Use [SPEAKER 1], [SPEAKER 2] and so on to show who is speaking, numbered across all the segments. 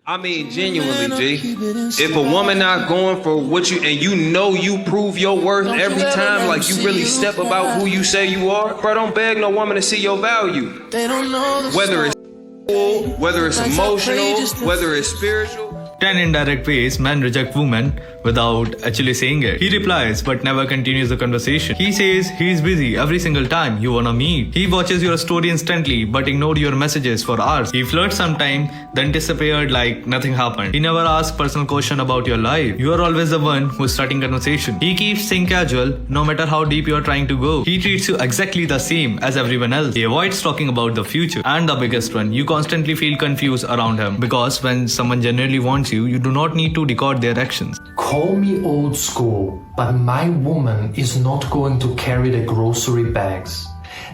[SPEAKER 1] I mean, genuinely, G. If a woman not going for what you, and you know you prove your worth every time, like you really step about who you say you are, bro, don't beg no woman to see your value. Whether it's whether it's emotional, whether it's spiritual.
[SPEAKER 2] 10 indirect ways men reject women without actually saying it. He replies but never continues the conversation. He says he's busy every single time you wanna meet. He watches your story instantly but ignored your messages for hours. He flirts sometime then disappeared like nothing happened. He never asks personal question about your life. You are always the one who's starting conversation. He keeps things casual no matter how deep you are trying to go. He treats you exactly the same as everyone else. He avoids talking about the future. And the biggest one, you constantly feel confused around him because when someone genuinely wants you do not need to record their actions.
[SPEAKER 3] Call me old school, but my woman is not going to carry the grocery bags.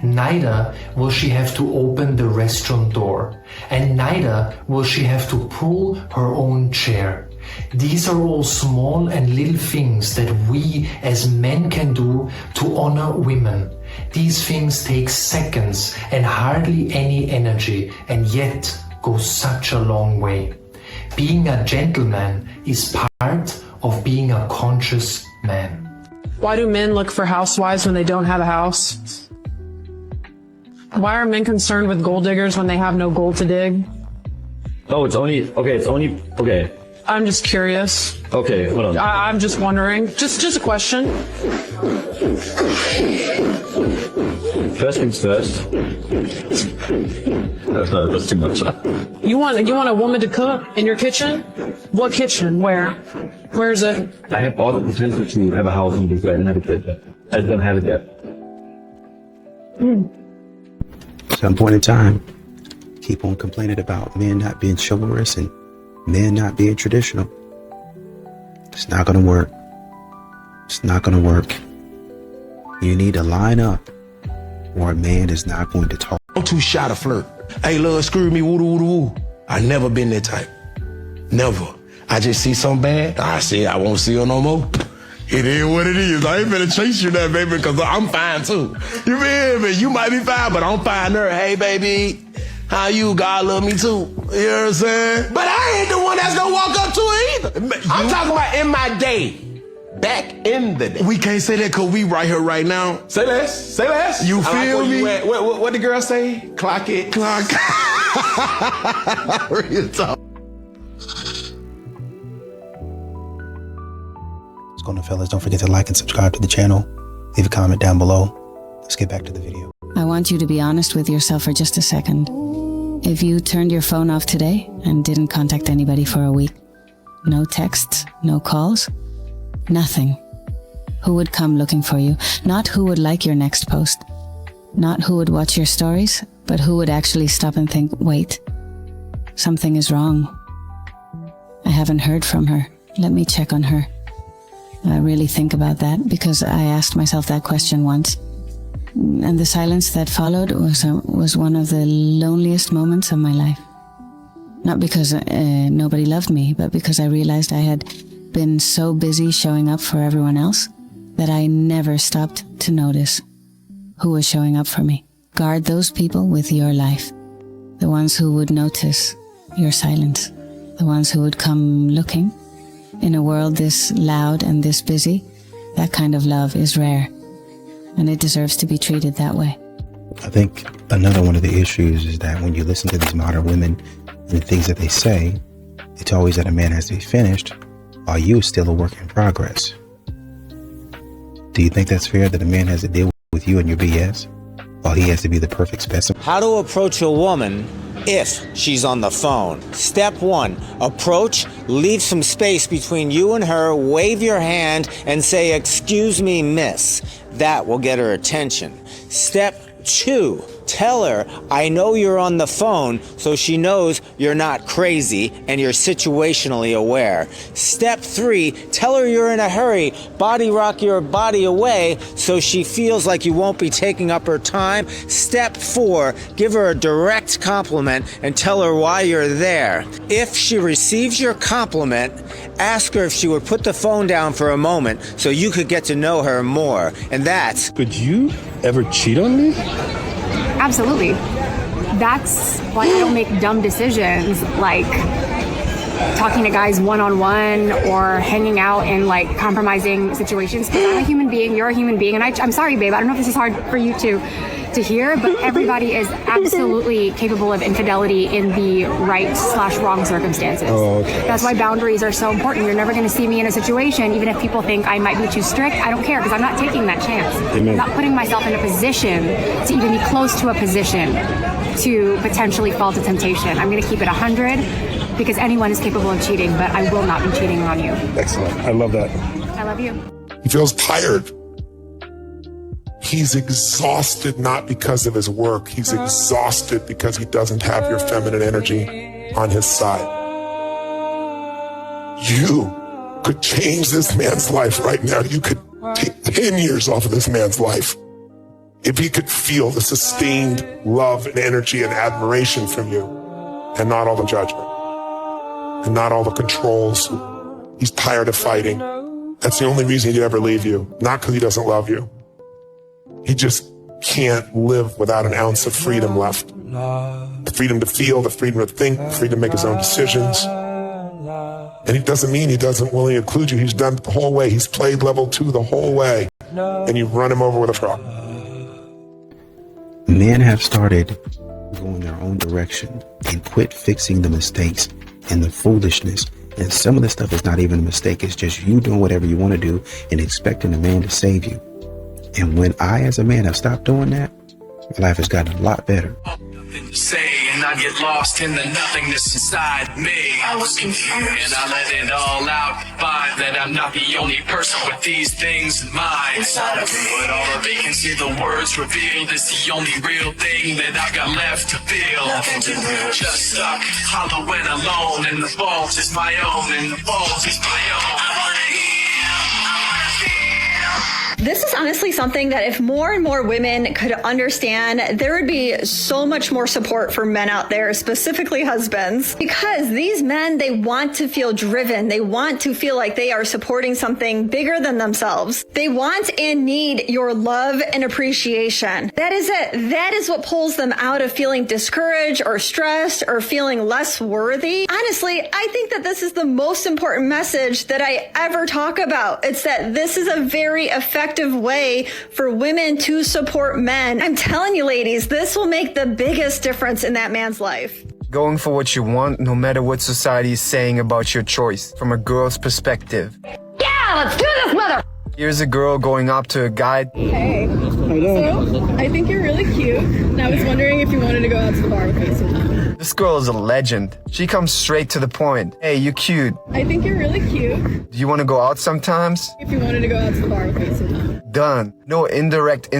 [SPEAKER 3] Neither will she have to open the restaurant door. And neither will she have to pull her own chair. These are all small and little things that we as men can do to honor women. These things take seconds and hardly any energy, and yet go such a long way. Being a gentleman is part of being a conscious man.
[SPEAKER 4] Why do men look for housewives when they don't have a house? Why are men concerned with gold diggers when they have no gold to dig?
[SPEAKER 5] Oh, it's only, okay.
[SPEAKER 4] I'm just curious.
[SPEAKER 5] Okay, hold on.
[SPEAKER 4] I'm just wondering. Just a question.
[SPEAKER 5] First things first. That's too much.
[SPEAKER 4] You want a woman to cook in your kitchen? What kitchen? Where? Where is it?
[SPEAKER 5] I have all the potential to have a house and be and have a kid. I just don't have it yet.
[SPEAKER 6] At some point in time, keep on complaining about men not being chivalrous and men not being traditional. It's not gonna work. It's not gonna work. You need to line up or a man is not going to talk.
[SPEAKER 7] I'm too shy to flirt. Hey, love, screw me, woo-doo-woo-doo-woo. I never been that type. Never. I just see something bad, I say I won't see her no more. It is what it is. I ain't finna chase you that, baby, because I'm fine too. You feel me? You might be fine, but I'm fine there. Hey, baby, how you? God love me too. You know what I'm saying? But I ain't the one that's gonna walk up to her either. I'm talking about in my day. Back in the day. We can't say that because we right here right now.
[SPEAKER 8] Say less. Say less.
[SPEAKER 7] You feel me?
[SPEAKER 8] What the girl say? Clock it.
[SPEAKER 7] Clock. Real talk.
[SPEAKER 6] What's going on, fellas? Don't forget to like and subscribe to the channel. Leave a comment down below. Let's get back to the video.
[SPEAKER 9] I want you to be honest with yourself for just a second. If you turned your phone off today and didn't contact anybody for a week, no texts, no calls, nothing, who would come looking for you? Not who would like your next post, not who would watch your stories, but who would actually stop and think, wait, something is wrong. I haven't heard from her. Let me check on her. I really think about that because I asked myself that question once. And the silence that followed was one of the loneliest moments of my life. Not because nobody loved me, but because I realized I had been so busy showing up for everyone else that I never stopped to notice who was showing up for me. Guard those people with your life. The ones who would notice your silence. The ones who would come looking. In a world this loud and this busy, that kind of love is rare. And it deserves to be treated that way.
[SPEAKER 6] I think another one of the issues is that when you listen to these modern women and the things that they say, it's always that a man has to be finished while you are still a work in progress. Do you think that's fair that a man has to deal with you and your BS while he has to be the perfect specimen?
[SPEAKER 10] How to approach a woman if she's on the phone. Step 1, approach, leave some space between you and her, wave your hand and say, "Excuse me, miss." That will get her attention. Step 2, tell her, "I know you're on the phone," so she knows you're not crazy and you're situationally aware. Step 3, tell her you're in a hurry, body rock your body away so she feels like you won't be taking up her time. Step 4, give her a direct compliment and tell her why you're there. If she receives your compliment, ask her if she would put the phone down for a moment so you could get to know her more. And that's...
[SPEAKER 8] Could you ever cheat on me?
[SPEAKER 11] Absolutely. That's why I don't make dumb decisions like talking to guys one-on-one or hanging out in like compromising situations. Because I'm a human being, you're a human being, and I'm sorry, babe. I don't know if this is hard for you to hear, but everybody is absolutely capable of infidelity in the right/wrong circumstances.
[SPEAKER 7] Oh, okay.
[SPEAKER 11] That's why boundaries are so important. You're never going to see me in a situation, even if people think I might be too strict. I don't care, because I'm not taking that chance.
[SPEAKER 7] Amen.
[SPEAKER 11] I'm not putting myself in a position to even be close to a position to potentially fall to temptation. I'm going to keep it 100 because anyone is capable of cheating, but I will not be cheating on you.
[SPEAKER 7] Excellent. I love that.
[SPEAKER 11] I love you.
[SPEAKER 12] He feels tired. He's exhausted not because of his work. He's exhausted because he doesn't have your feminine energy on his side. You could change this man's life right now. You could take 10 years off of this man's life if he could feel the sustained love and energy and admiration from you, and not all the judgment and not all the controls. He's tired of fighting. That's the only reason he'd ever leave you, not because he doesn't love you. He just can't live without an ounce of freedom left. The freedom to feel, the freedom to think, the freedom to make his own decisions. And it doesn't mean he doesn't willingly include you. He's done it the whole way. He's played level 2 the whole way. And you run him over with a truck.
[SPEAKER 6] Men have started going their own direction and quit fixing the mistakes and the foolishness. And some of the stuff is not even a mistake. It's just you doing whatever you want to do and expecting a man to save you. And when I, as a man, have stopped doing that, my life has gotten a lot better.
[SPEAKER 13] Nothing to say, and I get lost in the nothingness inside me. I was confused, and I let it all out. Find that I'm not the only person with these things in mind. Inside of me, but all the vacancy, the words revealed, is the only real thing that I got left to feel. Nothing to lose. Just stuck, hollow and alone, and the fault is my own, and the fault is my own. I wanna heal.
[SPEAKER 14] This is honestly something that if more and more women could understand, there would be so much more support for men out there, specifically husbands, because these men, they want to feel driven. They want to feel like they are supporting something bigger than themselves. They want and need your love and appreciation. That is it. That is what pulls them out of feeling discouraged or stressed or feeling less worthy. Honestly, I think that this is the most important message that I ever talk about. It's that this is a very effective way for women to support men. I'm telling you, ladies, this will make the biggest difference in that man's life.
[SPEAKER 15] Going for what you want, no matter what society is saying about your choice, from a girl's perspective.
[SPEAKER 14] Yeah, let's do this, mother!
[SPEAKER 15] Here's a girl going up to a guy.
[SPEAKER 16] Hey, so I think you're really cute, and I was wondering if you wanted to go out to the bar with me sometime.
[SPEAKER 15] This girl is a legend. She comes straight to the point. Hey, you cute.
[SPEAKER 16] I think you're really cute.
[SPEAKER 15] Do you want to go out sometimes?
[SPEAKER 16] If you wanted to go out to the bar with me sometime.
[SPEAKER 15] Done. No indirect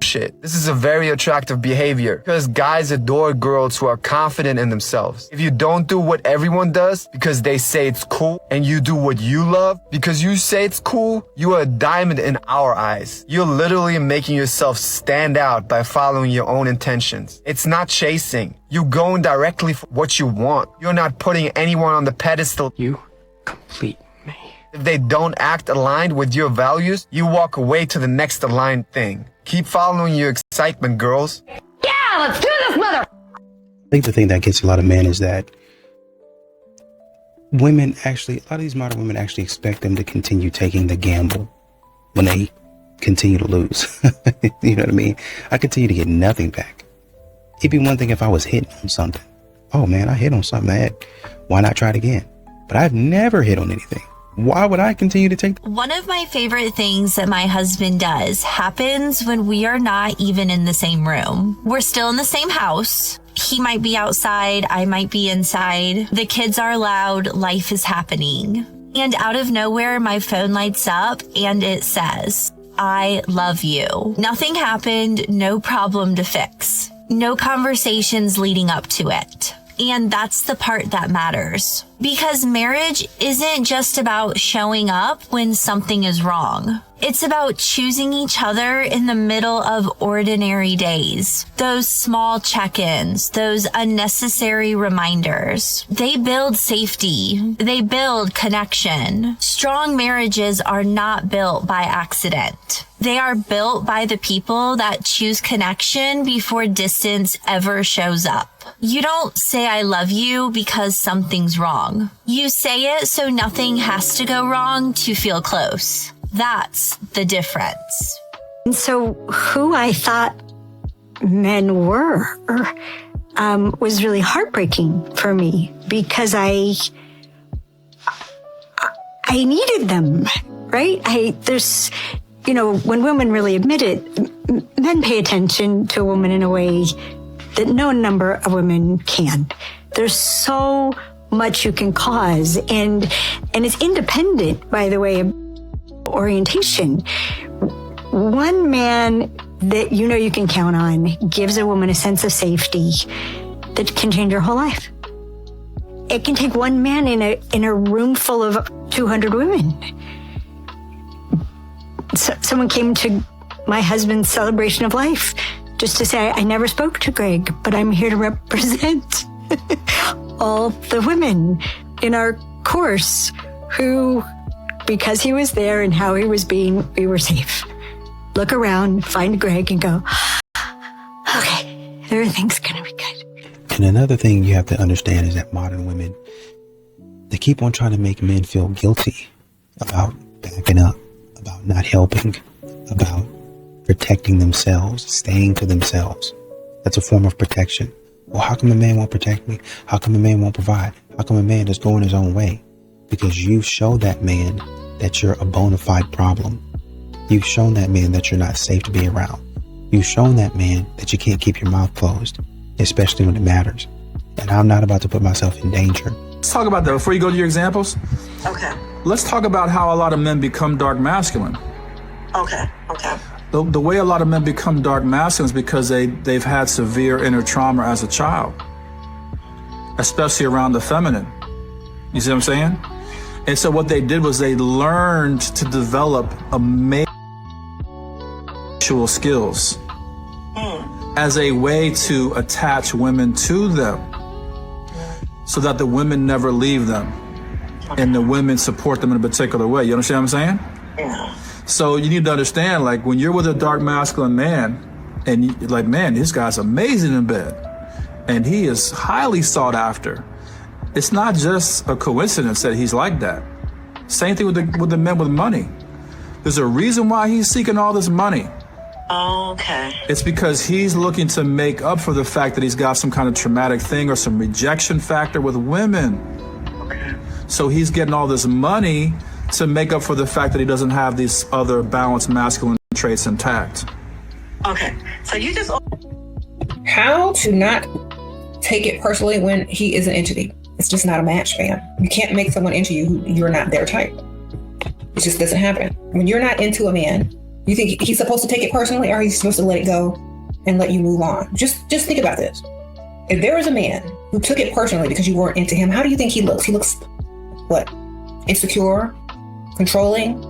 [SPEAKER 15] shit. This is a very attractive behavior because guys adore girls who are confident in themselves. If you don't do what everyone does because they say it's cool, and you do what you love because you say it's cool, you are a diamond in our eyes. You're literally making yourself stand out by following your own intentions. It's not chasing. You're going directly for what you want. You're not putting anyone on the pedestal. You complete me. If they don't act aligned with your values, you walk away to the next aligned thing. Keep following your excitement, girls.
[SPEAKER 14] Yeah, let's do this, mother!
[SPEAKER 6] I think the thing that gets a lot of men is that women actually, a lot of these modern women actually expect them to continue taking the gamble when they continue to lose. You know what I mean? I continue to get nothing back. It'd be one thing if I was hitting on something. Oh man, I hit on something. Why not try it again? But I've never hit on anything. Why would I continue to take?
[SPEAKER 17] One of my favorite things that my husband does happens when we are not even in the same room. We're still in the same house. He might be outside. I might be inside. The kids are loud. Life is happening. And out of nowhere, my phone lights up and it says, "I love you." Nothing happened. No problem to fix. No conversations leading up to it. And that's the part that matters. Because marriage isn't just about showing up when something is wrong. It's about choosing each other in the middle of ordinary days. Those small check-ins, those unnecessary reminders. They build safety. They build connection. Strong marriages are not built by accident. They are built by the people that choose connection before distance ever shows up. You don't say I love you because something's wrong. You say it so nothing has to go wrong to feel close. That's the difference.
[SPEAKER 18] And so who I thought men were was really heartbreaking for me because I needed them, right? When women really admit it, men pay attention to a woman in a way that no number of women can. There's so much you can cause, and it's independent, by the way, of orientation. One man that you can count on gives a woman a sense of safety that can change her whole life. It can take one man in a room full of 200 women. Someone came to my husband's celebration of life just to say, I never spoke to Greg, but I'm here to represent all the women in our course who, because he was there and how he was being, we were safe. Look around, find Greg and go, okay, everything's gonna be good.
[SPEAKER 6] And another thing you have to understand is that modern women, they keep on trying to make men feel guilty about backing up, about not helping, about protecting themselves, staying to themselves. That's a form of protection. Well, how come a man won't protect me? How come a man won't provide? How come a man just going his own way? Because you've shown that man that you're a bona fide problem. You've shown that man that you're not safe to be around. You've shown that man that you can't keep your mouth closed, especially when it matters. And I'm not about to put myself in danger.
[SPEAKER 19] Let's talk about that before you go to your examples.
[SPEAKER 20] Okay.
[SPEAKER 19] Let's talk about how a lot of men become dark masculine.
[SPEAKER 20] Okay.
[SPEAKER 19] The way a lot of men become dark masculine is because they've had severe inner trauma as a child, especially around the feminine. You see what I'm saying? And so what they did was they learned to develop amazing skills as a way to attach women to them so that the women never leave them and the women support them in a particular way. You understand what I'm saying?
[SPEAKER 20] Yeah.
[SPEAKER 19] So you need to understand, like, when you're with a dark masculine man and you're like, man, this guy's amazing in bed and he is highly sought after. It's not just a coincidence that he's like that. Same thing with the men with money. There's a reason why he's seeking all this money.
[SPEAKER 20] Okay.
[SPEAKER 19] It's because he's looking to make up for the fact that he's got some kind of traumatic thing or some rejection factor with women.
[SPEAKER 20] Okay.
[SPEAKER 19] So he's getting all this money to make up for the fact that he doesn't have these other balanced masculine traits intact.
[SPEAKER 20] Okay. So you just...
[SPEAKER 21] How to not take it personally when he is an entity. It's just not a match, fam. You can't make someone into you who you're not their type. It just doesn't happen. When you're not into a man, you think he's supposed to take it personally, or he's supposed to let it go and let you move on? Just think about this. If there was a man who took it personally because you weren't into him, how do you think he looks? He looks, what? Insecure, controlling,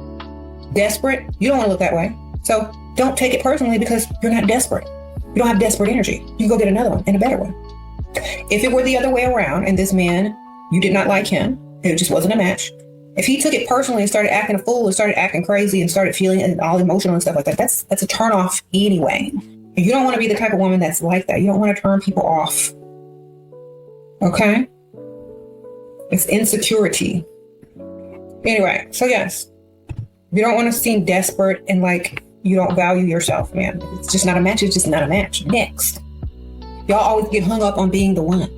[SPEAKER 21] desperate? You don't want to look that way. So don't take it personally because you're not desperate. You don't have desperate energy. You can go get another one and a better one. If it were the other way around and this man, you did not like him, it just wasn't a match. If he took it personally and started acting a fool and started acting crazy and started feeling all emotional and stuff like that, that's a turn off anyway. And you don't want to be the type of woman that's like that. You don't want to turn people off. Okay? It's insecurity. Anyway, so yes, you don't want to seem desperate and like you don't value yourself, man. It's just not a match. It's just not a match. Next. Y'all always get hung up on being the one.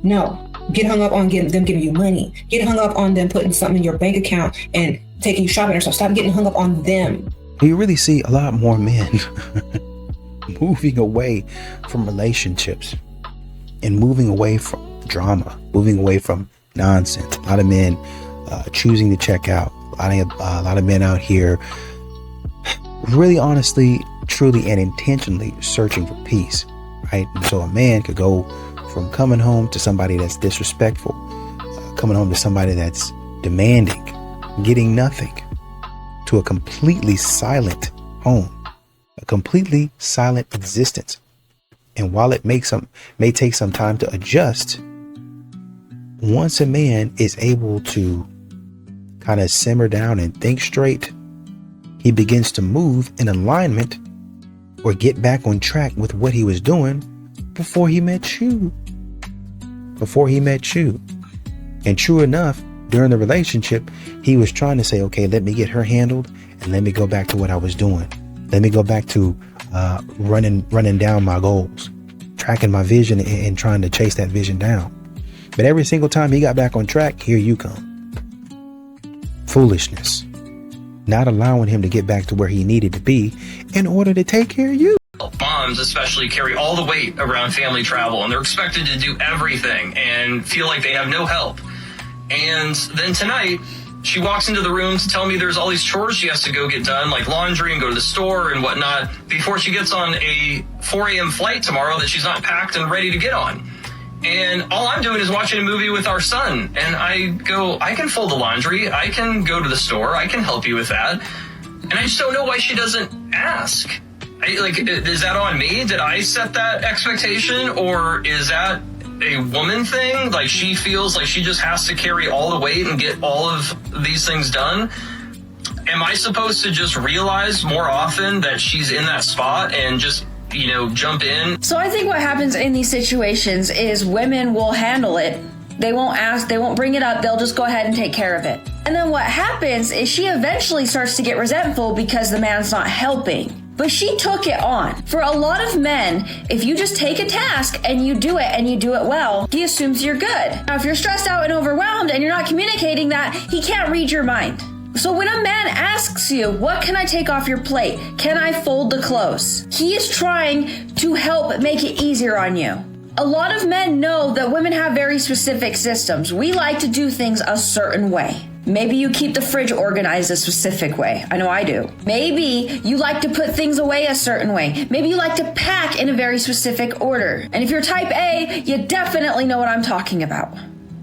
[SPEAKER 21] No. Get hung up on them giving you money. Get hung up on them putting something in your bank account and taking you shopping or something. Stop getting hung up on them.
[SPEAKER 6] You really see a lot more men moving away from relationships and moving away from drama, moving away from nonsense. A lot of men choosing to check out. A lot of men out here really honestly, truly, and intentionally searching for peace, right? And so a man could go from coming home to somebody that's disrespectful, coming home to somebody that's demanding, getting nothing, to a completely silent home, a completely silent existence. And while it may take some time to adjust, once a man is able to kind of simmer down and think straight, he begins to move in alignment or get back on track with what he was doing before he met you. before he met you. And true enough, during the relationship, he was trying to say, okay, let me get her handled and let me go back to what I was doing. Let me go back to running down my goals, tracking my vision and trying to chase that vision down. But every single time he got back on track, here you come. Foolishness. Not allowing him to get back to where he needed to be in order to take care of you.
[SPEAKER 1] Moms especially carry all the weight around family travel, and they're expected to do everything and feel like they have no help. And then tonight, she walks into the room to tell me there's all these chores she has to go get done, like laundry and go to the store and whatnot, before she gets on a 4 a.m. flight tomorrow that she's not packed and ready to get on. And all I'm doing is watching a movie with our son. And I go, I can fold the laundry. I can go to the store. I can help you with that. And I just don't know why she doesn't ask. Is that on me? Did I set that expectation? Or is that a woman thing? Like, she feels like she just has to carry all the weight and get all of these things done? Am I supposed to just realize more often that she's in that spot and just, jump in?
[SPEAKER 22] So I think what happens in these situations is women will handle it. They won't ask, they won't bring it up, they'll just go ahead and take care of it. And then what happens is she eventually starts to get resentful because the man's not helping. But she took it on. For a lot of men, if you just take a task and you do it well, he assumes you're good. Now, if you're stressed out and overwhelmed and you're not communicating that, he can't read your mind. So when a man asks you, what can I take off your plate? Can I fold the clothes? He is trying to help make it easier on you. A lot of men know that women have very specific systems. We like to do things a certain way. Maybe you keep the fridge organized a specific way. I know I do. Maybe you like to put things away a certain way. Maybe you like to pack in a very specific order. And if you're type A, you definitely know what I'm talking about.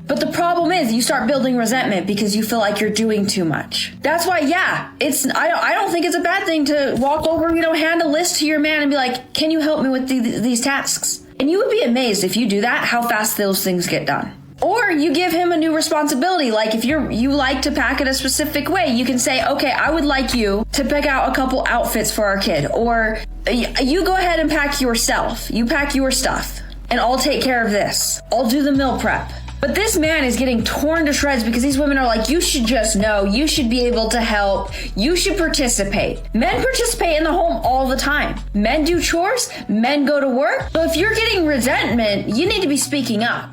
[SPEAKER 22] But the problem is you start building resentment because you feel like you're doing too much. That's why, I don't think it's a bad thing to walk over, hand a list to your man and be like, can you help me with these tasks? And you would be amazed if you do that, how fast those things get done. Or you give him a new responsibility. Like if you like to pack it a specific way, you can say, okay, I would like you to pick out a couple outfits for our kid. Or you go ahead and pack yourself. You pack your stuff and I'll take care of this. I'll do the meal prep. But this man is getting torn to shreds because these women are like, you should just know, you should be able to help, you should participate. Men participate in the home all the time. Men do chores, men go to work. So if you're getting resentment, you need to be speaking up.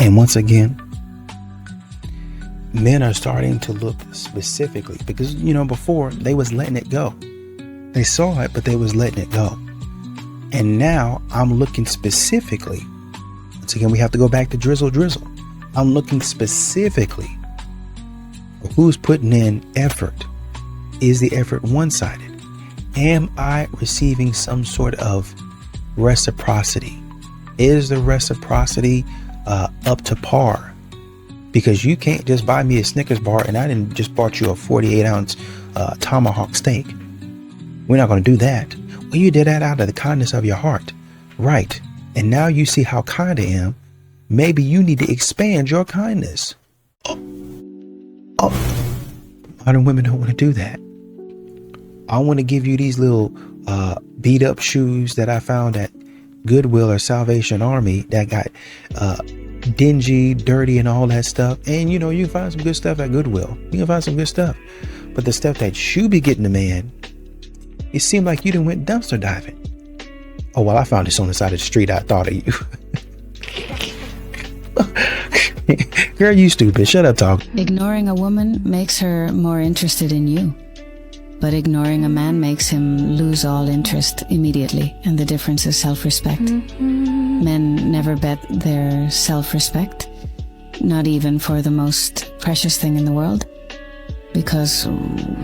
[SPEAKER 6] And once again, men are starting to look specifically because, before they was letting it go. They saw it, but they was letting it go. And now I'm looking specifically. Once again, we have to go back to drizzle. I'm looking specifically for who's putting in effort. Is the effort one-sided? Am I receiving some sort of reciprocity? Is the reciprocity up to par? Because you can't just buy me a Snickers bar and I didn't just bought you a 48-ounce tomahawk steak. We're not going to do that. Well, you did that out of the kindness of your heart. Right. And now you see how kind I am. Maybe you need to expand your kindness. Modern women don't want to do that. I want to give you these little beat up shoes that I found at Goodwill or Salvation Army that got dingy, dirty, and all that stuff. And you can find some good stuff at Goodwill. You can find some good stuff. But the stuff that you be getting the man, it seemed like you done went dumpster diving. Oh, well, I found this on the side of the street. I thought of you. Girl, you stupid. Shut up, talk.
[SPEAKER 9] Ignoring a woman makes her more interested in you. But ignoring a man makes him lose all interest immediately. And the difference is self-respect. Men never bet their self-respect. Not even for the most precious thing in the world. Because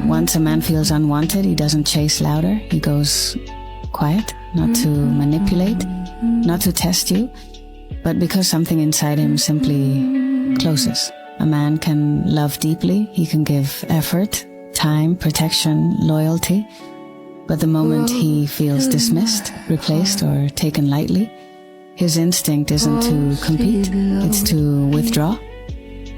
[SPEAKER 9] once a man feels unwanted, he doesn't chase louder. He goes quiet, not to manipulate, not to test you, but because something inside him simply closes. A man can love deeply, he can give effort, time, protection, loyalty, but the moment he feels dismissed, replaced, or taken lightly, his instinct isn't to compete, it's to withdraw.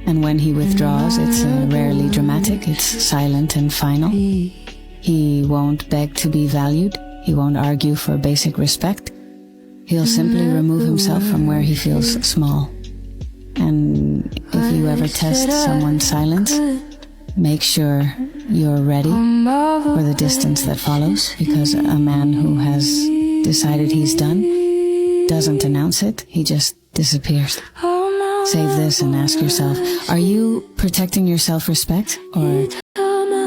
[SPEAKER 9] And when he withdraws, it's rarely dramatic, it's silent and final. He won't beg to be valued. He won't argue for basic respect. He'll simply remove himself from where he feels small. And if you ever test someone's silence, make sure you're ready for the distance that follows, because a man who has decided he's done doesn't announce it, he just disappears. Save this and ask yourself, are you protecting your self-respect or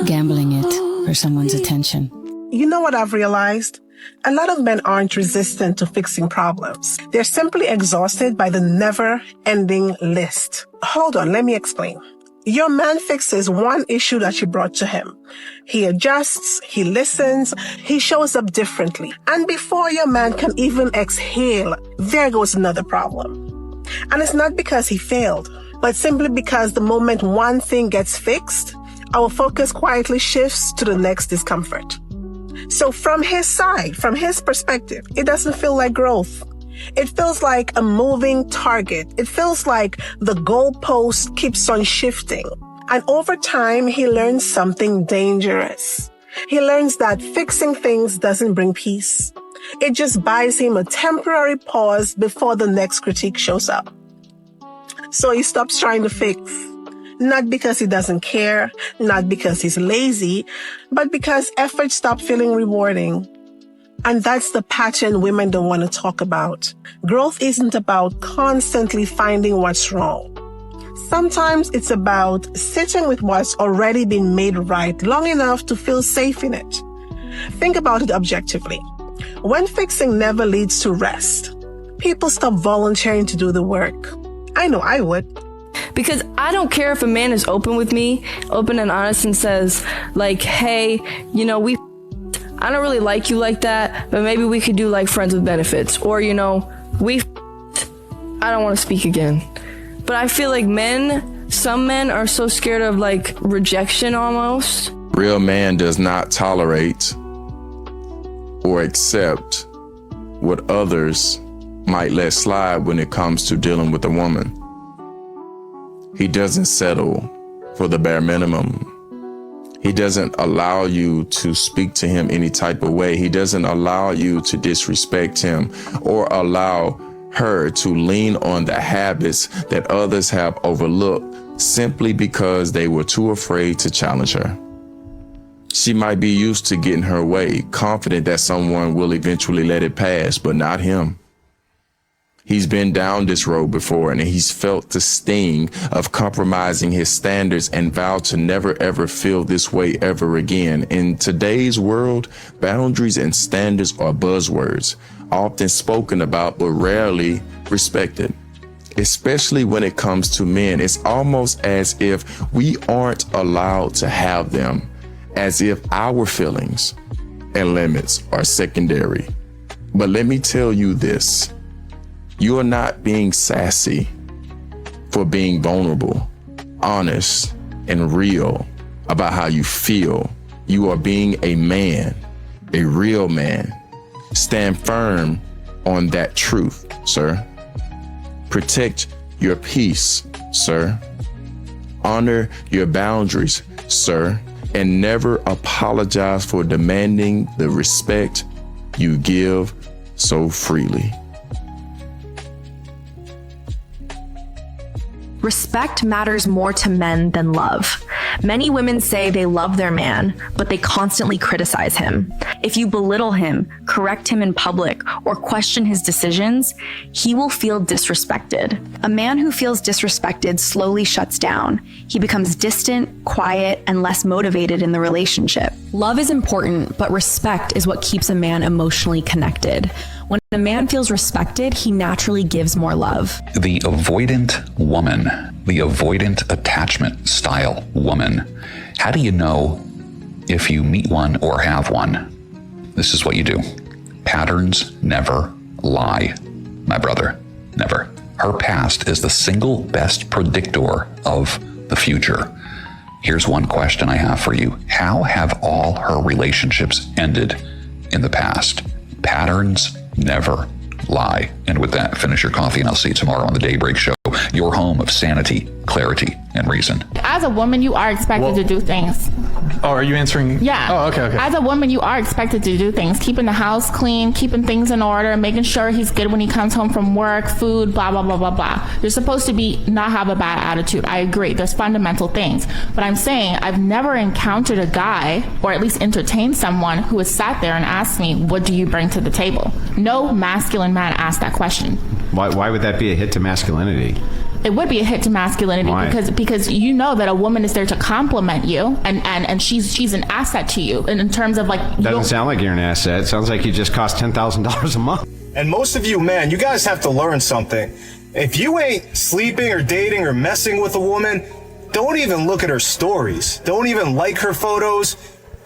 [SPEAKER 9] gambling it for someone's attention?
[SPEAKER 2] You know what I've realized? A lot of men aren't resistant to fixing problems. They're simply exhausted by the never-ending list. Hold on, let me explain. Your man fixes one issue that you brought to him. He adjusts, he listens, he shows up differently. And before your man can even exhale, there goes another problem. And it's not because he failed, but simply because the moment one thing gets fixed, our focus quietly shifts to the next discomfort. So from his side, from his perspective, it doesn't feel like growth. It feels like a moving target. It feels like the goalpost keeps on shifting. And over time, he learns something dangerous. He learns that fixing things doesn't bring peace. It just buys him a temporary pause before the next critique shows up. So he stops trying to fix. Not because he doesn't care, not because he's lazy, but because effort stopped feeling rewarding. And that's the pattern women don't want to talk about. Growth isn't about constantly finding what's wrong. Sometimes it's about sitting with what's already been made right long enough to feel safe in it. Think about it objectively. When fixing never leads to rest, people stop volunteering to do the work. I know I would.
[SPEAKER 16] Because I don't care if a man is open with me, open and honest, and says, like, hey, you know, I don't really like you like that, but maybe we could do like friends with benefits. Or, you know, I don't want to speak again. But I feel like some men are so scared of like rejection almost.
[SPEAKER 3] Real man does not tolerate or accept what others might let slide when it comes to dealing with a woman. He doesn't settle for the bare minimum. He doesn't allow you to speak to him any type of way. He doesn't allow you to disrespect him or allow her to lean on the habits that others have overlooked simply because they were too afraid to challenge her. She might be used to getting her way, confident that someone will eventually let it pass, but not him. He's been down this road before, and he's felt the sting of compromising his standards and vowed to never ever feel this way ever again. In today's world, boundaries and standards are buzzwords, often spoken about but rarely respected. Especially when it comes to men, it's almost as if we aren't allowed to have them, as if our feelings and limits are secondary. But let me tell you this. You are not being sassy for being vulnerable, honest, and real about how you feel. You are being a man, a real man. Stand firm on that truth, sir. Protect your peace, sir. Honor your boundaries, sir, and never apologize for demanding the respect you give so freely.
[SPEAKER 23] Respect matters more to men than love. Many women say they love their man, but they constantly criticize him. If you belittle him, correct him in public, or question his decisions, he will feel disrespected. A man who feels disrespected slowly shuts down. He becomes distant, quiet, and less motivated in the relationship.
[SPEAKER 24] Love is important, but respect is what keeps a man emotionally connected. When a man feels respected, he naturally gives more love.
[SPEAKER 25] The avoidant woman, the avoidant attachment style woman. How do you know if you meet one or have one? This is what you do. Patterns never lie, my brother, never. Her past is the single best predictor of the future. Here's one question I have for you. How have all her relationships ended in the past? Patterns never lie. And with that, finish your coffee, and I'll see you tomorrow on the Daybreak Show, your home of sanity, clarity, and reason.
[SPEAKER 26] As a woman, you are expected to do things.
[SPEAKER 19] Oh, are you answering?
[SPEAKER 4] Yeah.
[SPEAKER 19] Oh, okay.
[SPEAKER 4] As a woman, you are expected to do things, keeping the house clean, keeping things in order, making sure he's good when he comes home from work, food, blah, blah, blah, blah, blah. You're supposed to not have a bad attitude. I agree. There's fundamental things. But I'm saying I've never encountered a guy, or at least entertained someone who has sat there and asked me, what do you bring to the table? No masculine man asked that question.
[SPEAKER 5] Why would that be a hit to masculinity?
[SPEAKER 4] It would be a hit to masculinity.
[SPEAKER 5] Why?
[SPEAKER 4] because you know that a woman is there to compliment you, and she's an asset to you in terms of like.
[SPEAKER 5] Doesn't sound like you're an asset. It sounds like you just cost $10,000 a month.
[SPEAKER 7] And most of you men, you guys have to learn something. If you ain't sleeping or dating or messing with a woman, don't even look at her stories. Don't even like her photos.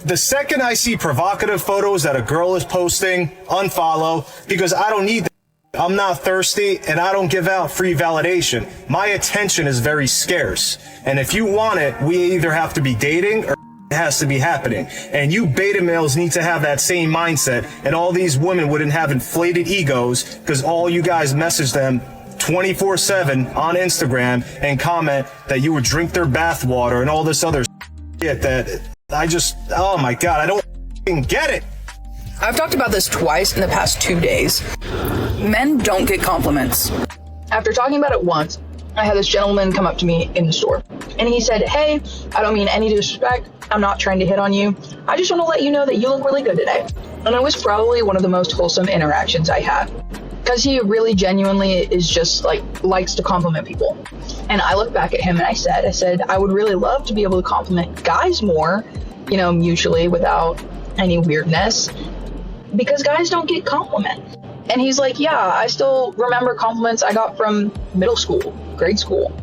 [SPEAKER 7] The second I see provocative photos that a girl is posting, unfollow, because I don't need that. I'm not thirsty and I don't give out free validation. My attention is very scarce. And if you want it, we either have to be dating or it has to be happening. And you beta males need to have that same mindset. And all these women wouldn't have inflated egos because all you guys message them 24/7 on Instagram and comment that you would drink their bath water and all this other shit that oh my God, I don't get it.
[SPEAKER 8] I've talked about this twice in the past 2 days. Men don't get compliments. After talking about it once, I had this gentleman come up to me in the store. And he said, hey, I don't mean any disrespect. I'm not trying to hit on you. I just want to let you know that you look really good today. And it was probably one of the most wholesome interactions I had. Because he really genuinely is just likes to compliment people. And I looked back at him and I said, I would really love to be able to compliment guys more, mutually without any weirdness. Because guys don't get compliments. And he's like, yeah, I still remember compliments I got from middle school, grade school,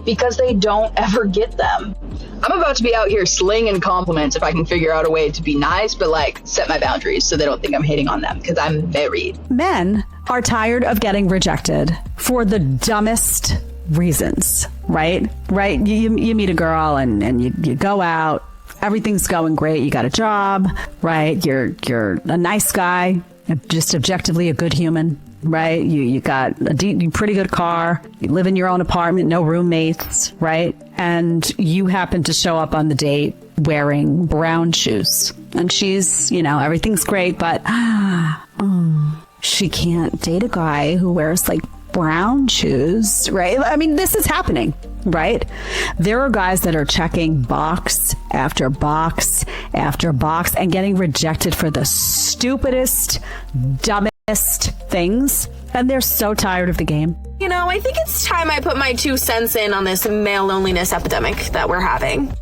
[SPEAKER 8] because they don't ever get them. I'm about to be out here slinging compliments if I can figure out a way to be nice, but set my boundaries so they don't think I'm hitting on them because I'm married.
[SPEAKER 10] Men are tired of getting rejected for the dumbest reasons, right? Right? You meet a girl and you go out. Everything's going great. You got a job, right? You're a nice guy, just objectively a good human, right? You got a pretty good car. You live in your own apartment, no roommates, right? And you happen to show up on the date wearing brown shoes. And she's, everything's great, but she can't date a guy who wears brown shoes, right? I mean, this is happening, right? There are guys that are checking box after box after box and getting rejected for the stupidest, dumbest things. And they're so tired of the game.
[SPEAKER 26] I think it's time I put my 2 cents in on this male loneliness epidemic that we're having.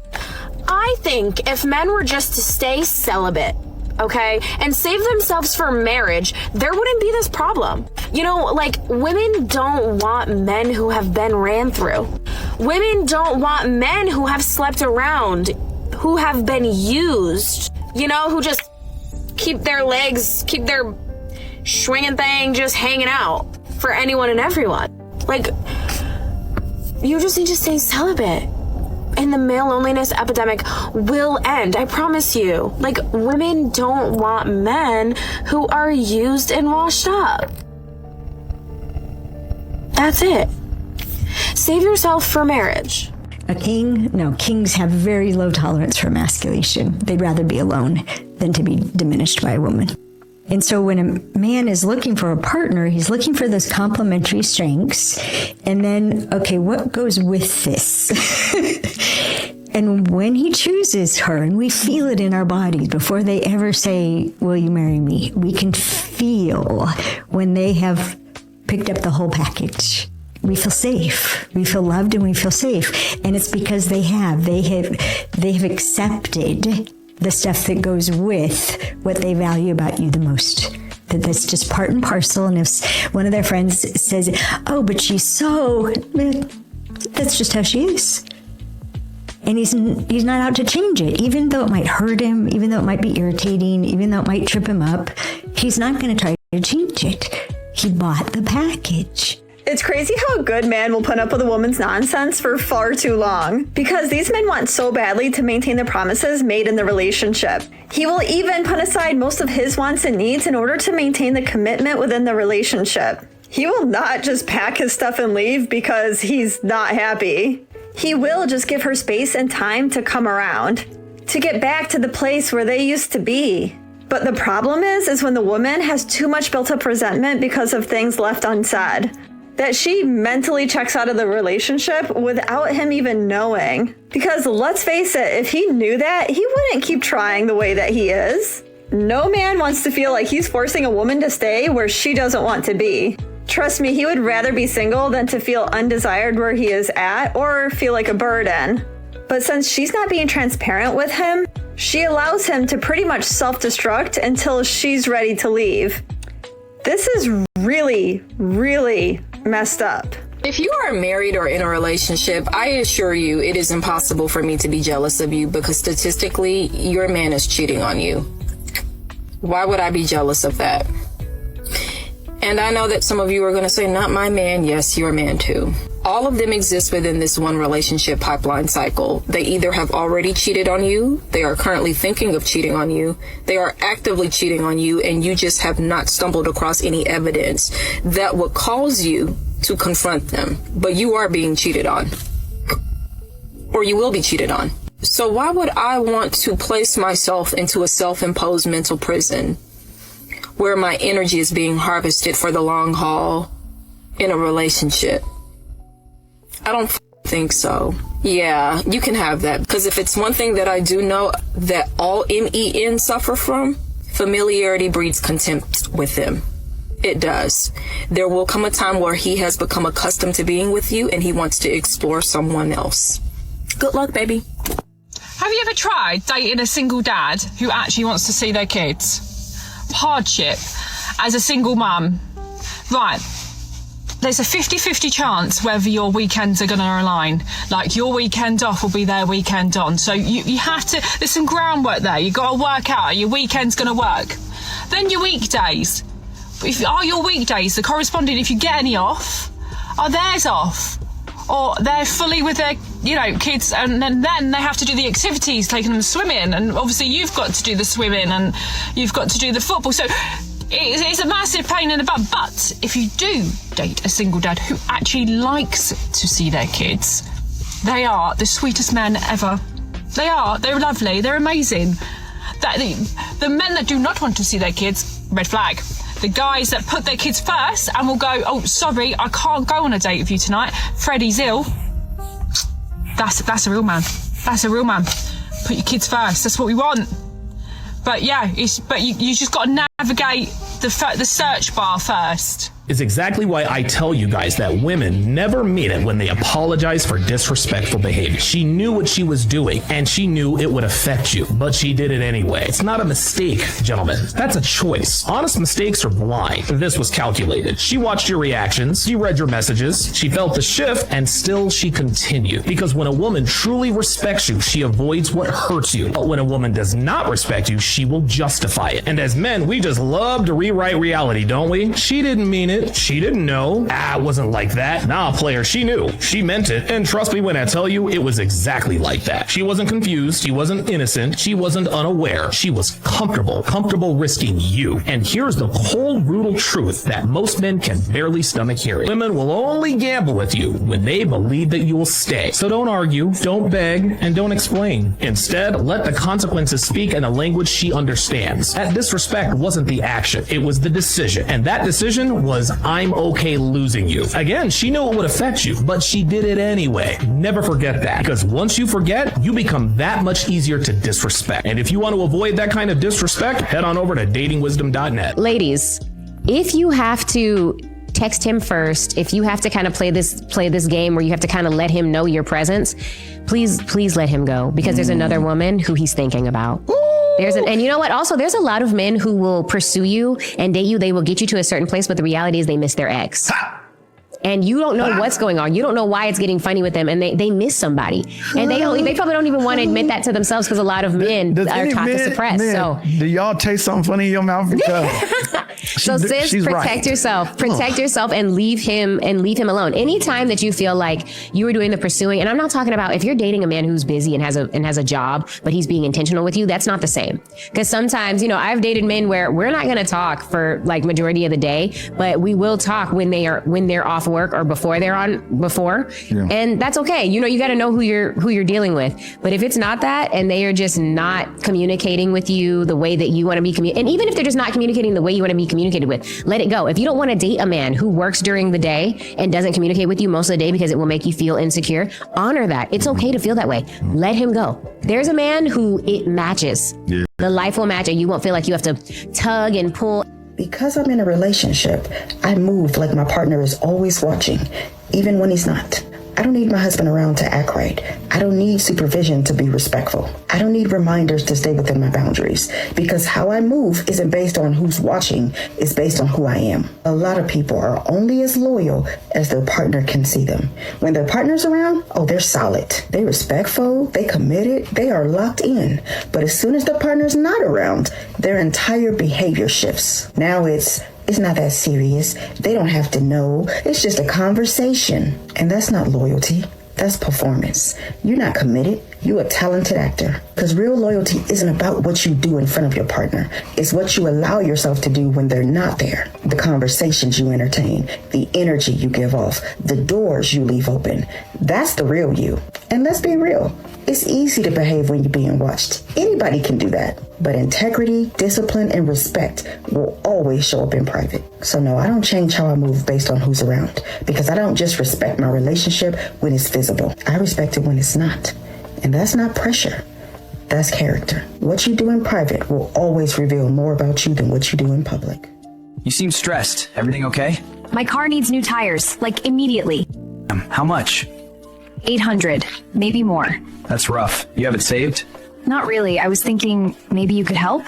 [SPEAKER 26] I think if men were just to stay celibate, okay, and save themselves for marriage, there wouldn't be this problem. Women don't want men who have been ran through. Women don't want men who have slept around, who have been used, who just keep their swinging thing just hanging out for anyone and everyone. You just need to stay celibate. And the male loneliness epidemic will end. I promise you. Women don't want men who are used and washed up. That's it. Save yourself for marriage.
[SPEAKER 18] Kings have very low tolerance for emasculation. They'd rather be alone than to be diminished by a woman. And so when a man is looking for a partner, he's looking for those complementary strengths. And then, okay, what goes with this? And when he chooses her, and we feel it in our bodies before they ever say, will you marry me? We can feel when they have picked up the whole package. We feel safe. We feel loved and we feel safe. And it's because they have accepted the stuff that goes with what they value about you the most. That's just part and parcel. And if one of their friends says, oh, but she's so, that's just how she is. And he's not out to change it, even though it might hurt him, even though it might be irritating, even though it might trip him up. He's not going to try to change it. He bought the package.
[SPEAKER 14] It's crazy how a good man will put up with a woman's nonsense for far too long, because these men want so badly to maintain the promises made in the relationship. He will even put aside most of his wants and needs in order to maintain the commitment within the relationship. He will not just pack his stuff and leave because he's not happy. He will just give her space and time to come around, to get back to the place where they used to be. But the problem is when the woman has too much built up resentment because of things left unsaid, that she mentally checks out of the relationship without him even knowing. Because let's face it, if he knew that, he wouldn't keep trying the way that he is. No man wants to feel like he's forcing a woman to stay where she doesn't want to be. Trust me, he would rather be single than to feel undesired where he is at or feel like a burden. But since she's not being transparent with him, she allows him to pretty much self-destruct until she's ready to leave. This is really, really messed up.
[SPEAKER 11] If you are married or in a relationship, I assure you it is impossible for me to be jealous of you because statistically, your man is cheating on you. Why would I be jealous of that? And I know that some of you are going to say, not my man. Yes, your man too. All of them exist within this one relationship pipeline cycle. They either have already cheated on you, they are currently thinking of cheating on you, they are actively cheating on you, and you just have not stumbled across any evidence that would cause you to confront them. But you are being cheated on. Or you will be cheated on. So why would I want to place myself into a self-imposed mental prison where my energy is being harvested for the long haul in a relationship? I don't think so. Yeah, you can have that. Because if it's one thing that I do know that all MEN suffer from, familiarity breeds contempt with them. It does. There will come a time where he has become accustomed to being with you and he wants to explore someone else. Good luck, baby.
[SPEAKER 12] Have you ever tried dating a single dad who actually wants to see their kids? Hardship as a single mum. Right. There's a 50-50 chance whether your weekends are going to align. Like, your weekend off will be their weekend on. So you have to, there's some groundwork there. You've got to work out, are your weekends going to work? Then your weekdays. Are your weekdays the corresponding, if you get any off, are theirs off? Or they're fully with their, kids, and then they have to do the activities, taking them swimming, and obviously you've got to do the swimming and you've got to do the football. So it's a massive pain in the butt. But if you do date a single dad who actually likes to see their kids, they are the sweetest men ever. They are. They're lovely. They're amazing. The men that do not want to see their kids, red flag. The guys that put their kids first and will go, oh, sorry, I can't go on a date with you tonight. Freddie's ill. That's a real man. That's a real man. Put your kids first. That's what we want. But yeah, you just got to navigate the search bar first.
[SPEAKER 13] Is exactly why I tell you guys that women never mean it when they apologize for disrespectful behavior. She knew what she was doing, and she knew it would affect you, but she did it anyway. It's not a mistake, gentlemen. That's a choice. Honest mistakes are blind. This was calculated. She watched your reactions, she read your messages, she felt the shift, and still she continued. Because when a woman truly respects you, she avoids what hurts you. But when a woman does not respect you, she will justify it. And as men, we just love to rewrite reality, don't we? She didn't mean it. She didn't know. It wasn't like that. Nah, player, she knew. She meant it. And trust me when I tell you, it was exactly like that. She wasn't confused. She wasn't innocent. She wasn't unaware. She was comfortable risking you. And here's the cold, brutal truth that most men can barely stomach hearing. Women will only gamble with you when they believe that you will stay. So don't argue, don't beg, and don't explain. Instead, let the consequences speak in a language she understands. That disrespect wasn't the action. It was the decision. And that decision was, I'm okay losing you. Again, she knew it would affect you, but she did it anyway. Never forget that. Because once you forget, you become that much easier to disrespect. And if you want to avoid that kind of disrespect, head on over to datingwisdom.net.
[SPEAKER 15] Ladies, if you have to text him first, if you have to kind of play this game where you have to kind of let him know your presence, please let him go, because there's another woman who he's thinking about. And you know what? Also, there's a lot of men who will pursue you and date you. They will get you to a certain place, but the reality is they miss their ex. And you don't know what's going on. You don't know why it's getting funny with them, and they miss somebody. And they probably don't even want to admit that to themselves, because a lot of men are taught to suppress. So
[SPEAKER 17] do y'all taste something funny in your mouth?
[SPEAKER 15] So sis, protect yourself. Protect yourself and leave him alone. Anytime that you feel like you are doing the pursuing, and I'm not talking about if you're dating a man who's busy and has a job, but he's being intentional with you, that's not the same. Because sometimes, I've dated men where we're not going to talk for like majority of the day, but we will talk when they're off work or before and that's okay. You know, you got to know who you're dealing with. But if it's not that, and they are just not communicating with you the way that you want to be and even if they're just not communicating the way you want to be communicated with, let it go. If you don't want to date a man who works during the day and doesn't communicate with you most of the day because it will make you feel insecure, honor that. It's okay to feel that way. Let him go. There's a man who it matches. Yeah. The life will match, and you won't feel like you have to tug and pull.
[SPEAKER 1] Because I'm in a relationship, I move like my partner is always watching, even when he's not. I don't need my husband around to act right. I don't need supervision to be respectful. I don't need reminders to stay within my boundaries, because how I move isn't based on who's watching, it's based on who I am. A lot of people are only as loyal as their partner can see them. When their partner's around, oh, they're solid. They respectful, they committed, they are locked in. But as soon as the partner's not around, their entire behavior shifts. Now it's not that serious. They don't have to know. It's just a conversation. And that's not loyalty. That's performance. You're not committed. You're a talented actor. Because real loyalty isn't about what you do in front of your partner. It's what you allow yourself to do when they're not there. The conversations you entertain, the energy you give off, the doors you leave open. That's the real you. And let's be real. It's easy to behave when you're being watched. Anybody can do that. But integrity, discipline, and respect will always show up in private. So no, I don't change how I move based on who's around, because I don't just respect my relationship when it's visible. I respect it when it's not. And that's not pressure. That's character. What you do in private will always reveal more about you than what you do in public.
[SPEAKER 6] You seem stressed. Everything okay?
[SPEAKER 9] My car needs new tires, like immediately.
[SPEAKER 6] How much?
[SPEAKER 9] 800, maybe more.
[SPEAKER 6] That's rough. You have it saved?
[SPEAKER 9] Not really. I was thinking maybe you could help?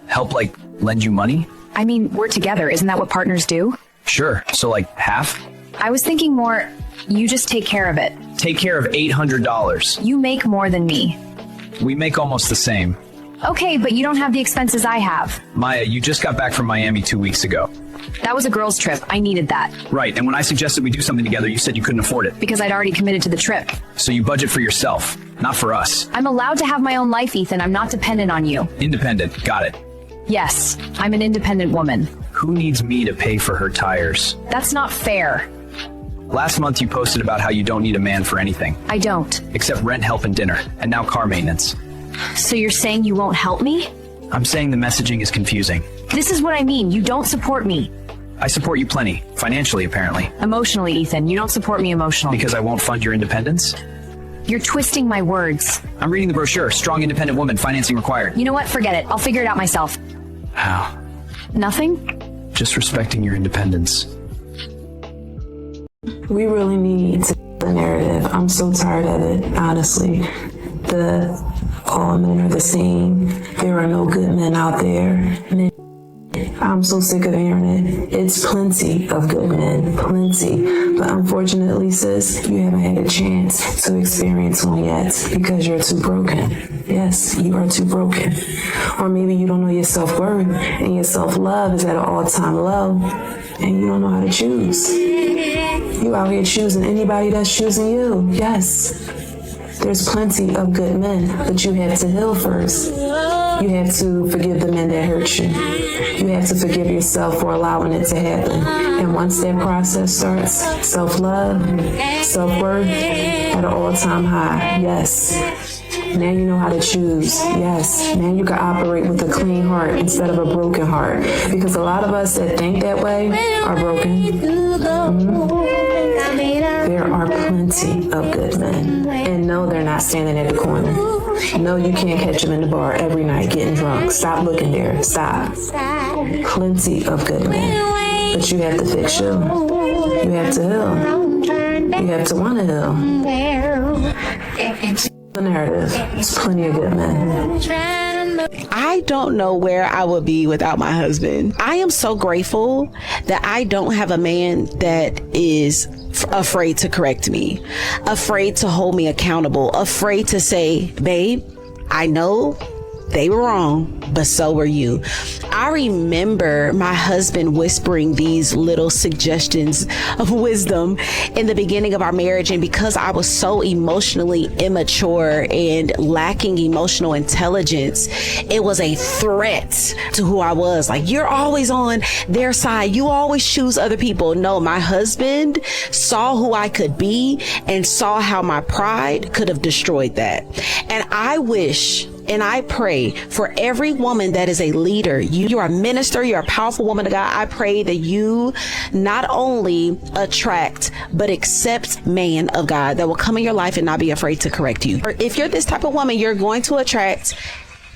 [SPEAKER 6] Help, like lend you money?
[SPEAKER 9] I mean, we're together. Isn't that what partners do?
[SPEAKER 6] Sure. So like half?
[SPEAKER 9] I was thinking more, you just take care of it.
[SPEAKER 6] Take care of $800.
[SPEAKER 9] You make more than me.
[SPEAKER 6] We make almost the same.
[SPEAKER 9] Okay, but you don't have the expenses I have.
[SPEAKER 6] Maya, you just got back from Miami 2 weeks ago.
[SPEAKER 9] That was a girls' trip. I needed that.
[SPEAKER 6] Right, and when I suggested we do something together, you said you couldn't afford it.
[SPEAKER 9] Because I'd already committed to the trip.
[SPEAKER 6] So you budget for yourself, not for us.
[SPEAKER 9] I'm allowed to have my own life, Ethan. I'm not dependent on you.
[SPEAKER 6] Independent, got it.
[SPEAKER 9] Yes, I'm an independent woman.
[SPEAKER 6] Who needs me to pay for her tires?
[SPEAKER 9] That's not fair.
[SPEAKER 6] Last month you posted about how you don't need a man for anything.
[SPEAKER 9] I don't.
[SPEAKER 6] Except rent, help, and dinner, and now car maintenance.
[SPEAKER 9] So you're saying you won't help me?
[SPEAKER 6] I'm saying the messaging is confusing.
[SPEAKER 9] This is what I mean. You don't support me.
[SPEAKER 6] I support you plenty, financially apparently.
[SPEAKER 9] Emotionally, Ethan. You don't support me emotionally.
[SPEAKER 6] Because I won't fund your independence?
[SPEAKER 9] You're twisting my words.
[SPEAKER 6] I'm reading the brochure, Strong Independent Woman, Financing Required.
[SPEAKER 9] You know what? Forget it. I'll figure it out myself.
[SPEAKER 6] How?
[SPEAKER 9] Nothing?
[SPEAKER 6] Just respecting your independence.
[SPEAKER 20] We really need to the narrative. I'm so tired of it, honestly. All men are the same. There are no good men out there. I'm so sick of hearing it. It's plenty of good men, plenty. But unfortunately, sis, you haven't had a chance to experience one yet because you're too broken. Yes, you are too broken. Or maybe you don't know your self-worth and your self-love is at an all-time low and you don't know how to choose. You out here choosing anybody that's choosing you. Yes. There's plenty of good men, but you have to heal first. You have to forgive the men that hurt you. You have to forgive yourself for allowing it to happen. And once that process starts, self-love, self-worth at an all-time high. Yes. Now you know how to choose. Yes. Now you can operate with a clean heart instead of a broken heart. Because a lot of us that think that way are broken. There are plenty of good men. And no, they're not standing at the corner. No, you can't catch them in the bar every night getting drunk. Stop looking there. Stop. Plenty of good men. But you have to fix you. You have to heal. You have to want to heal. The narrative. There's plenty of good men.
[SPEAKER 21] I don't know where I would be without my husband. I am so grateful that I don't have a man that is afraid to correct me, afraid to hold me accountable, afraid to say, babe, I know They were wrong, but so were you. I remember my husband whispering these little suggestions of wisdom in the beginning of our marriage. And because I was so emotionally immature and lacking emotional intelligence, it was a threat to who I was. Like, you're always on their side. You always choose other people. No, my husband saw who I could be and saw how my pride could have destroyed that. And I wish and I pray for every woman that is a leader. You're a minister, you're a powerful woman of God. I pray that you not only attract, but accept man of God that will come in your life and not be afraid to correct you. Or if you're this type of woman, you're going to attract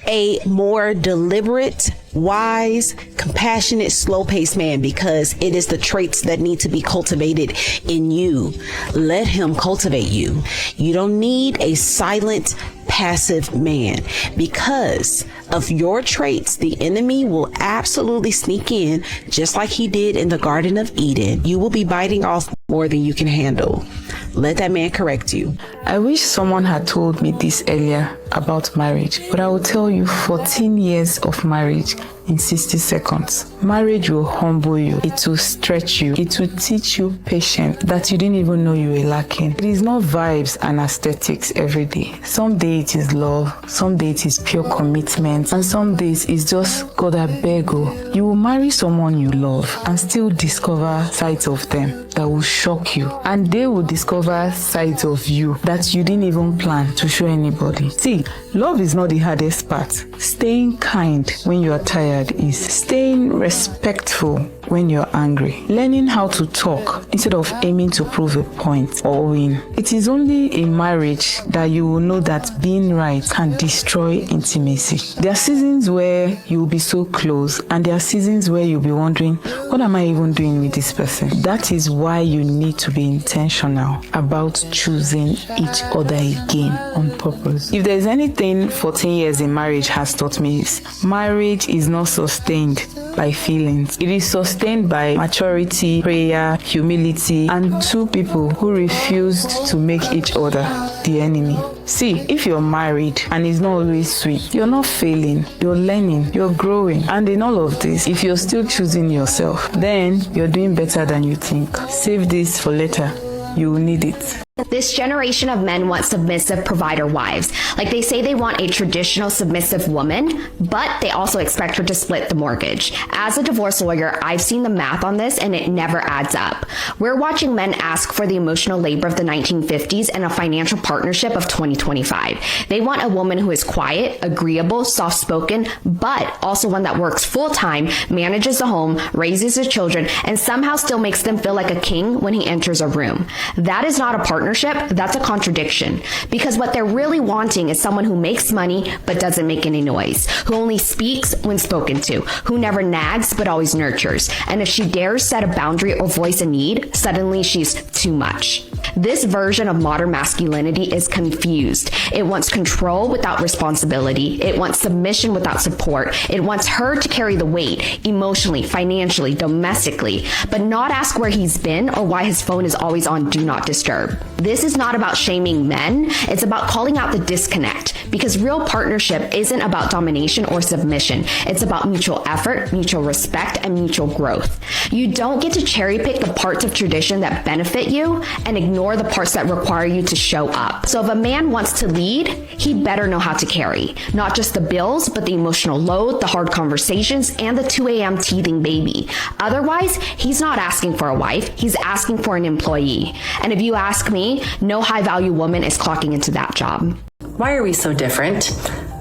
[SPEAKER 21] a more deliberate, wise, compassionate, slow-paced man, because it is the traits that need to be cultivated in you. Let him cultivate you. You don't need a silent, passive man. Because of your traits, the enemy will absolutely sneak in, just like he did in the Garden of Eden. You will be biting off more than you can handle. Let that man correct you.
[SPEAKER 2] I wish someone had told me this earlier about marriage, but I will tell you 14 years of marriage in 60 seconds. Marriage will humble you. It will stretch you. It will teach you patience that you didn't even know you were lacking. It is not vibes and aesthetics every day. Some days it is love, some days it is pure commitment, and some days it's just God I beg you. You will marry someone you love and still discover sides of them that will shock you, and they will discover sides of you that you didn't even plan to show anybody. See, love is not the hardest part. Staying kind when you are tired is. Staying respectful when you're angry. Learning how to talk instead of aiming to prove a point or win. It is only in marriage that you will know that being right can destroy intimacy. There are seasons where you will be so close, and there are seasons where you'll be wondering, what am I even doing with this person? That is why you need to be intentional about choosing each other again on purpose. If there's anything 14 years in marriage has taught me, is marriage is not sustained by feelings. It is sustained by maturity, prayer, humility, and two people who refused to make each other the enemy. See, if you're married and it's not always sweet, you're not failing, you're learning, you're growing. And in all of this, if you're still choosing yourself, then you're doing better than you think. Save this for later. You will need it.
[SPEAKER 3] This generation of men want submissive provider wives. Like, they say they want a traditional submissive woman, but they also expect her to split the mortgage. As a divorce lawyer, I've seen the math on this, and it never adds up. We're watching men ask for the emotional labor of the 1950s and a financial partnership of 2025. They want a woman who is quiet, agreeable, soft-spoken, but also one that works full-time, manages the home, raises the children, and somehow still makes them feel like a king when he enters a room. That is not a partnership. That's a contradiction, because what they're really wanting is someone who makes money but doesn't make any noise, who only speaks when spoken to, who never nags but always nurtures, and if she dares set a boundary or voice a need, suddenly she's too much. This version of modern masculinity is confused. It wants control without responsibility. It wants submission without support. It wants her to carry the weight emotionally, financially, domestically, but not ask where he's been or why his phone is always on Do Not Disturb. This is not about shaming men. It's about calling out the disconnect, because real partnership isn't about domination or submission. It's about mutual effort, mutual respect, and mutual growth. You don't get to cherry pick the parts of tradition that benefit you and ignore the parts that require you to show up. So if a man wants to lead, he better know how to carry, not just the bills, but the emotional load, the hard conversations, and the 2 a.m. teething baby. Otherwise, he's not asking for a wife, he's asking for an employee. And if you ask me, no high-value woman is clocking into that job.
[SPEAKER 16] Why are we so different?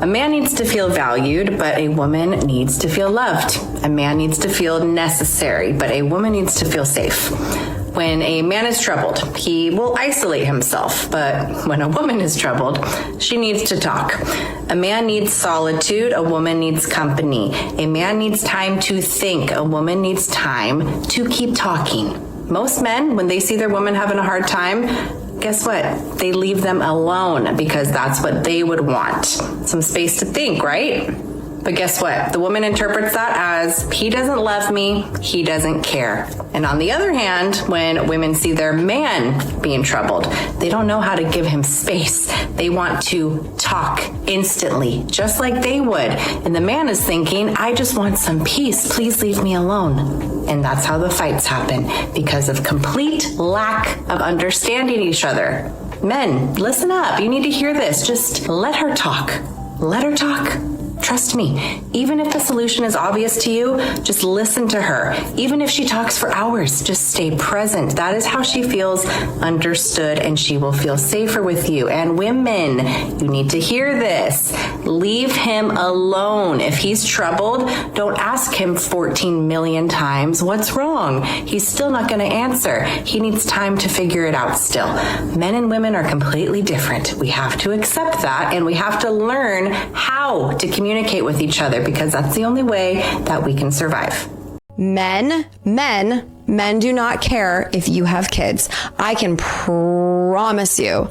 [SPEAKER 16] A man needs to feel valued, but a woman needs to feel loved. A man needs to feel necessary, but a woman needs to feel safe. When a man is troubled, he will isolate himself, but when a woman is troubled, she needs to talk. A man needs solitude, a woman needs company. A man needs time to think, a woman needs time to keep talking. Most men, when they see their woman having a hard time, guess what? They leave them alone because that's what they would want. Some space to think, right? But guess what? The woman interprets that as, he doesn't love me, he doesn't care. And on the other hand, when women see their man being troubled, they don't know how to give him space. They want to talk instantly, just like they would. And the man is thinking, I just want some peace. Please leave me alone. And that's how the fights happen, because of complete lack of understanding each other. Men, listen up. You need to hear this. Just let her talk. Let her talk. Trust me, even if the solution is obvious to you, just listen to her. Even if she talks for hours, just stay present. That is how she feels understood, and she will feel safer with you. And women, you need to hear this. Leave him alone. If he's troubled, don't ask him 14 million times, what's wrong? He's still not going to answer. He needs time to figure it out still. Men and women are completely different. We have to accept that, and we have to learn how to communicate with each other, because that's the only way that we can survive.
[SPEAKER 4] Men do not care if you have kids. I can promise you.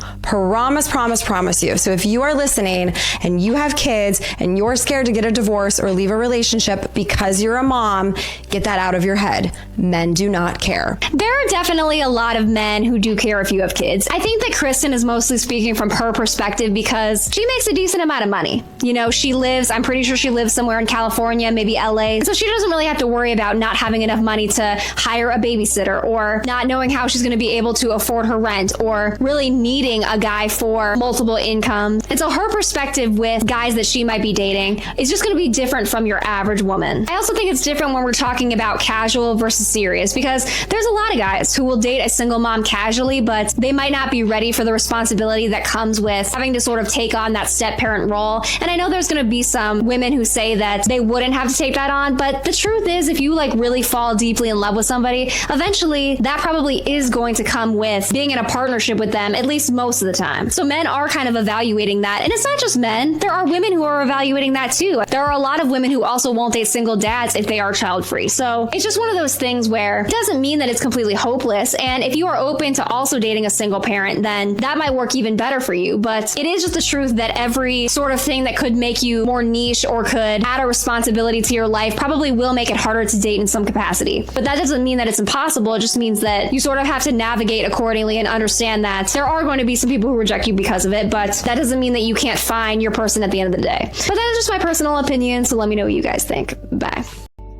[SPEAKER 4] So if you are listening and you have kids and you're scared to get a divorce or leave a relationship because you're a mom, get that out of your head. Men do not care.
[SPEAKER 3] There are definitely a lot of men who do care if you have kids. I think that Kristen is mostly speaking from her perspective because she makes a decent amount of money. You know, I'm pretty sure she lives somewhere in California, maybe LA. So she doesn't really have to worry about not having enough money to hire a babysitter, or not knowing how she's going to be able to afford her rent, or really needing a guy for multiple incomes. And so her perspective with guys that she might be dating is just going to be different from your average woman. I also think it's different when we're talking about casual versus serious, because there's a lot of guys who will date a single mom casually, but they might not be ready for the responsibility that comes with having to sort of take on that step parent role. And I know there's going to be some women who say that they wouldn't have to take that on, but the truth is, if you really fall deeply in love with somebody, eventually that probably is going to come with being in a partnership with them, at least most of the time. So men are kind of evaluating that. And it's not just men. There are women who are evaluating that too. There are a lot of women who also won't date single dads if they are child free. So it's just one of those things where it doesn't mean that it's completely hopeless. And if you are open to also dating a single parent, then that might work even better for you. But it is just the truth that every sort of thing that could make you more niche or could add a responsibility to your life probably will make it harder to date in some capacity. But that doesn't mean that it's impossible. It just means that you sort of have to navigate accordingly and understand that there are going to be some people who reject you because of it, but that doesn't mean that you can't find your person at the end of the day. But that is just my personal opinion, so let me know what you guys think. Bye.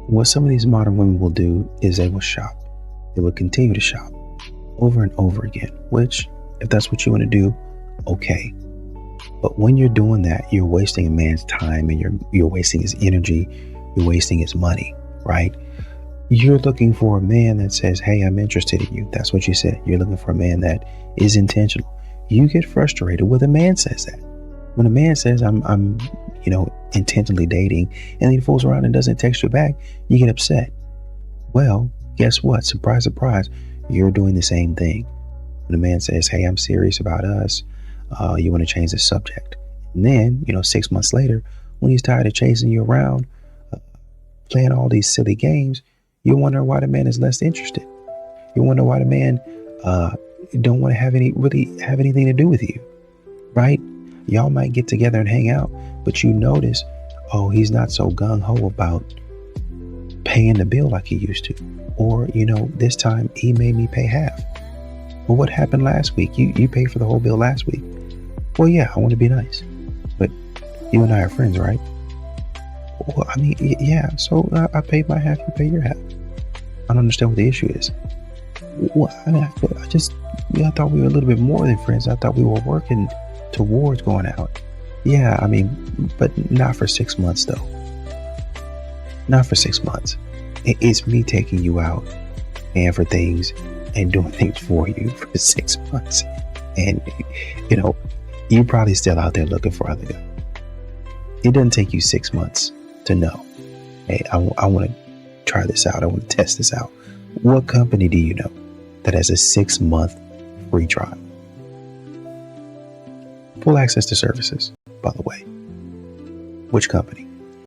[SPEAKER 19] What some of these modern women will do is they will shop. They will continue to shop over and over again, which, if that's what you want to do, okay. But when you're doing that, you're wasting a man's time, and you're wasting his energy, you're wasting his money, right? You're looking for a man that says, hey, I'm interested in you. That's what you said. You're looking for a man that is intentional. You get frustrated when a man says that. When a man says, I'm intentionally dating, and he fools around and doesn't text you back, you get upset. Well, guess what? Surprise, surprise. You're doing the same thing. When a man says, hey, I'm serious about us, you want to change the subject. And then, 6 months later, when he's tired of chasing you around, playing all these silly games, you wonder why the man is less interested. You wonder why the man don't want to have anything to do with you, right? Y'all might get together and hang out, but you notice, oh, he's not so gung-ho about paying the bill like he used to. Or, this time he made me pay half. Well, what happened last week? You paid for the whole bill last week. Well, yeah, I want to be nice, but you and I are friends, right? Well, I mean, yeah, so I paid my half, you pay your half. I don't understand what the issue is. Well, I mean, I thought we were a little bit more than friends. I thought we were working towards going out. Yeah, I mean, but not for 6 months, though. Not for 6 months. It's me taking you out and for things and doing things for you for 6 months. And, you're probably still out there looking for other guys. It doesn't take you 6 months to know, hey, I want to try this out. I want to test this out. What company do you know that has a 6-month free trial? Full access to services, by the way. Which company?